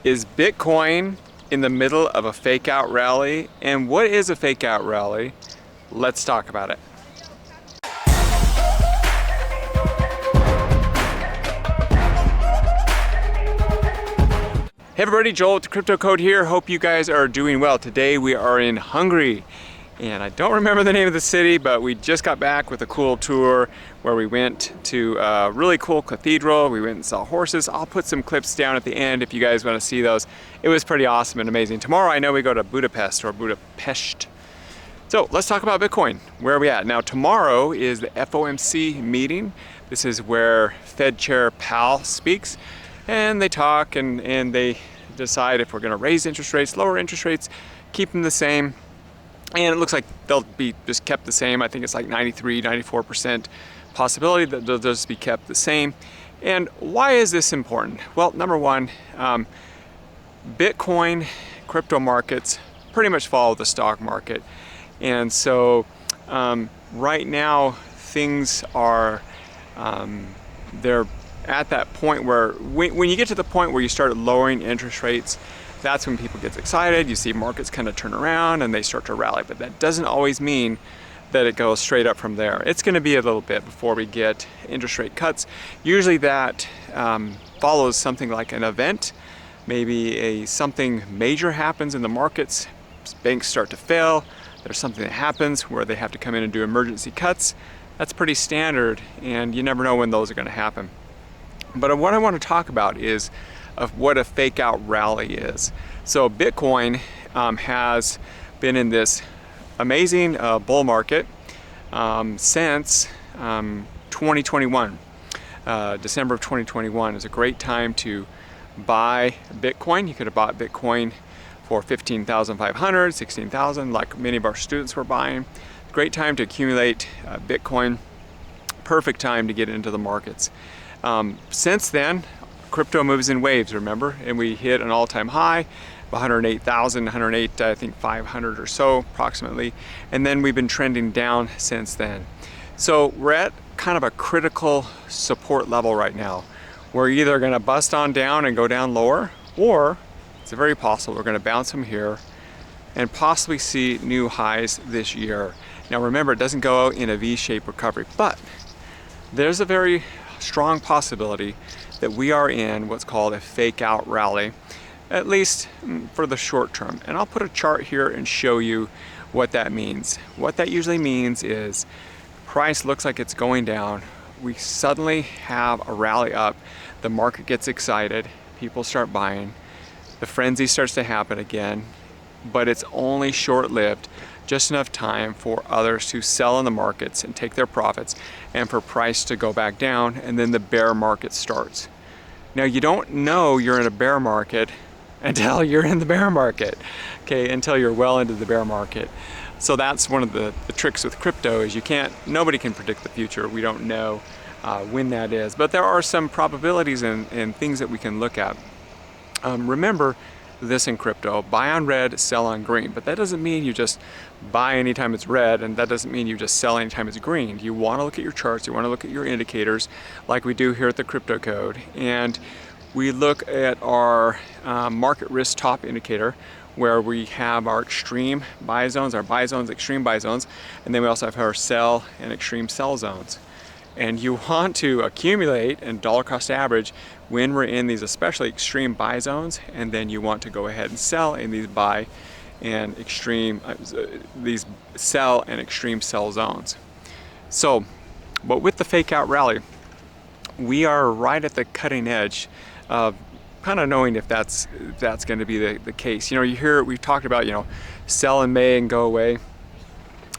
Is Bitcoin in the middle of a fake out rally? And what is a fake out rally? Let's talk about it. Hey everybody, Joel with the Crypto Code here. Hope you guys are doing well. Today we are in Hungary, and I don't remember the name of the city, but we just got back with a cool tour where we went to a really cool cathedral. We went and saw horses. I'll put some clips down at the end if you guys want to see those. It was pretty awesome and amazing. Tomorrow I know we go to Budapest. So let's talk about Bitcoin. Where are we at? Now tomorrow is the FOMC meeting. This is where Fed Chair Powell speaks. And they talk and they decide if we're going to raise interest rates, lower interest rates, keep them the same. And it looks like they'll be just kept the same. I think it's like 93, 94% possibility that they'll just be kept the same. And why is this important? Well, number one, Bitcoin, crypto markets pretty much follow the stock market. And so right now things are, they're at that point where when you get to the point where you start lowering interest rates, that's when people get excited. You see markets kind of turn around and they start to rally, but that doesn't always mean that it goes straight up from there. It's going to be a little bit before we get interest rate cuts. Usually that follows something like an event. Maybe something major happens in the markets, banks start to fail, there's something that happens where they have to come in and do emergency cuts. That's pretty standard, and you never know when those are going to happen. But what I want to talk about is of what a fake out rally is. So Bitcoin has been in this amazing bull market since 2021. December of 2021 is a great time to buy Bitcoin. You could have bought Bitcoin for $15,500, $16,000, like many of our students were buying. Great time to accumulate Bitcoin. Perfect time to get into the markets. Since then, crypto moves in waves, remember? And we hit an all-time high of 108,000, 108, I think 500 or so approximately. And then we've been trending down since then. So we're at kind of a critical support level right now. We're either going to bust on down and go down lower, or it's very possible we're going to bounce from here and possibly see new highs this year. Now remember, it doesn't go in a V-shaped recovery, but there's a very strong possibility that we are in what's called a fake out rally, at least for the short term. And I'll put a chart here and show you what that means. What that usually means is price looks like it's going down. We suddenly have a rally up. The market gets excited. People start buying. The frenzy starts to happen again, but it's only short-lived. Just enough time for others to sell in the markets and take their profits, and for price to go back down, and then the bear market starts. Now you don't know you're in a bear market until you're in the bear market, okay, until you're well into the bear market. So that's one of the tricks with crypto is nobody can predict the future. We don't know when that is, but there are some probabilities and things that we can look at. Remember this in crypto: buy on red, sell on green. But that doesn't mean you just buy anytime it's red, and that doesn't mean you just sell anytime it's green. You want to look at your charts, you want to look at your indicators like we do here at the Crypto Code. And we look at our market risk top indicator, where we have our extreme buy zones, our buy zones, extreme buy zones, and then we also have our sell and extreme sell zones. And you want to accumulate and dollar cost average when we're in these especially extreme buy zones, and then you want to go ahead and sell in these buy and extreme, these sell and extreme sell zones. So, but with the fake out rally, we are right at the cutting edge of kind of knowing if that's going to be the case. You know, you hear, we've talked about, you know, sell in May and go away.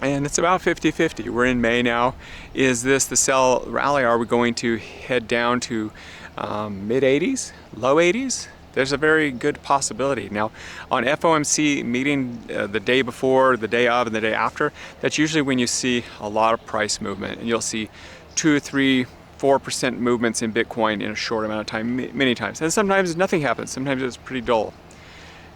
And it's about 50-50. We're in May now. Is this the sell rally? Are we going to head down to mid 80s, low 80s? There's a very good possibility. Now, on FOMC meeting the day before, the day of, and the day after, that's usually when you see a lot of price movement, and you'll see 2, 3, 4% movements in Bitcoin in a short amount of time, many times. And sometimes nothing happens. Sometimes it's pretty dull.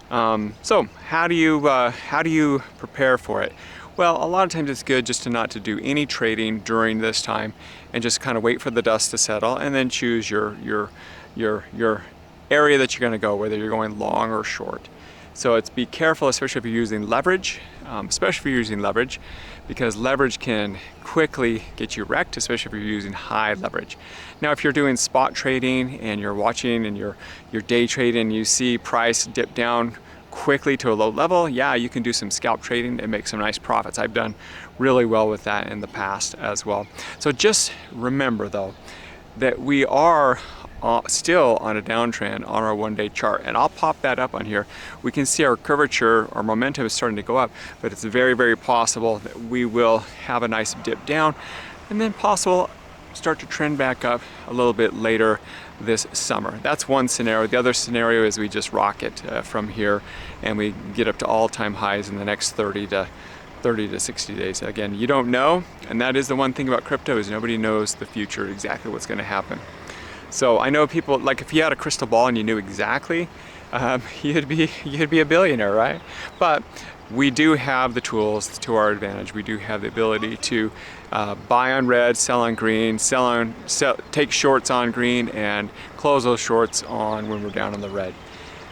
So how do you prepare for it? Well, a lot of times it's good just not to do any trading during this time and just kind of wait for the dust to settle and then choose your area that you're going to go, whether you're going long or short. So it's be careful, especially if you're using leverage, because leverage can quickly get you wrecked, especially if you're using high leverage. Now, if you're doing spot trading and you're watching and you're day trading, you see price dip down quickly to a low level, yeah, you can do some scalp trading and make some nice profits. I've done really well with that in the past as well. So just remember though, that we are still on a downtrend on our one-day chart, and I'll pop that up on here. We can see our curvature, our momentum is starting to go up, but it's very, very possible that we will have a nice dip down and then possible start to trend back up a little bit later this summer. That's one scenario. The other scenario is we just rocket from here and we get up to all-time highs in the next 30 to 60 days. Again, you don't know, and that is the one thing about crypto, is nobody knows the future, exactly what's going to happen. So I know people, like if you had a crystal ball and you knew exactly, you'd be a billionaire, right? But we do have the tools to our advantage. We do have the ability to buy on red, sell on green, take shorts on green, and close those shorts on when we're down on the red.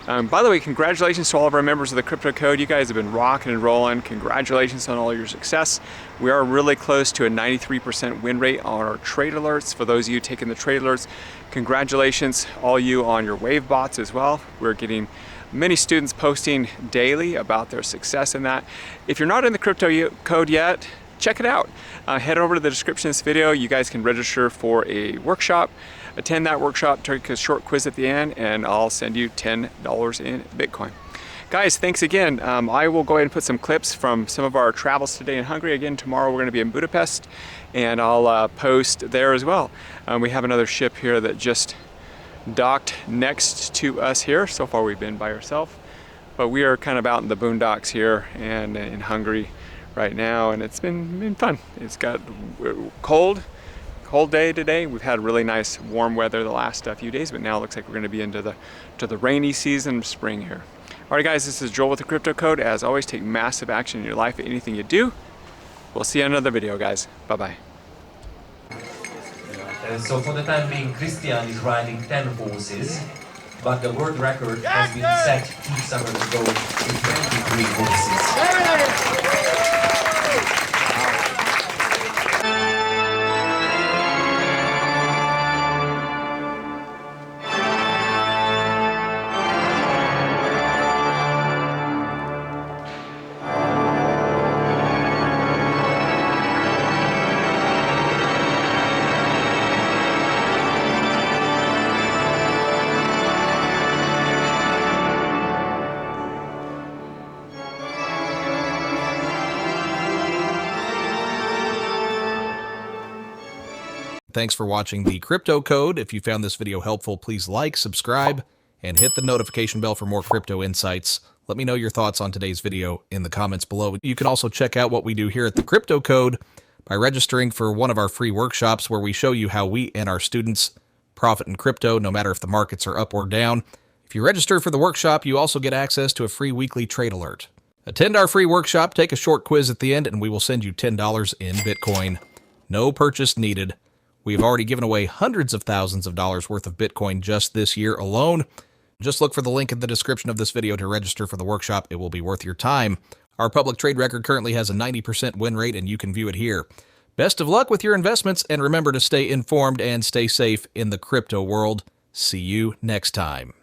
By the way, congratulations to all of our members of the Crypto Code. You guys have been rocking and rolling. Congratulations on all your success. We are really close to a 93% win rate on our trade alerts. For those of you taking the trade alerts, congratulations all you on your wave bots as well. We're getting many students posting daily about their success in that. If you're not in the Crypto Code yet, check it out. Head over to the description of this video. You guys can register for a workshop. Attend that workshop, take a short quiz at the end, and I'll send you $10 in Bitcoin. Guys, thanks again. I will go ahead and put some clips from some of our travels today in Hungary. Again, tomorrow we're going to be in Budapest, and I'll post there as well. We have another ship here that just docked next to us here. So far we've been by ourselves, but we are kind of out in the boondocks here and in Hungary right now, and it's been fun. It's got cold day today. We've had really nice warm weather the last few days, but now it looks like we're going to be into the rainy season of spring here. All right, guys, this is Joel with the Crypto Code. As always, take massive action in your life at anything you do. We'll see you in another video, guys. Bye-bye. So for the time being, Christian is riding 10 horses, but the world record has been set 2 summers ago with 23 horses. Thanks for watching the Crypto Code. If you found this video helpful, please like, subscribe, and hit the notification bell for more crypto insights. Let me know your thoughts on today's video in the comments below. You can also check out what we do here at the Crypto Code by registering for one of our free workshops where we show you how we and our students profit in crypto, no matter if the markets are up or down. If you register for the workshop, you also get access to a free weekly trade alert. Attend our free workshop, take a short quiz at the end, and we will send you $10 in Bitcoin. No purchase needed. We've already given away hundreds of thousands of dollars worth of Bitcoin just this year alone. Just look for the link in the description of this video to register for the workshop. It will be worth your time. Our public trade record currently has a 90% win rate, and you can view it here. Best of luck with your investments, and remember to stay informed and stay safe in the crypto world. See you next time.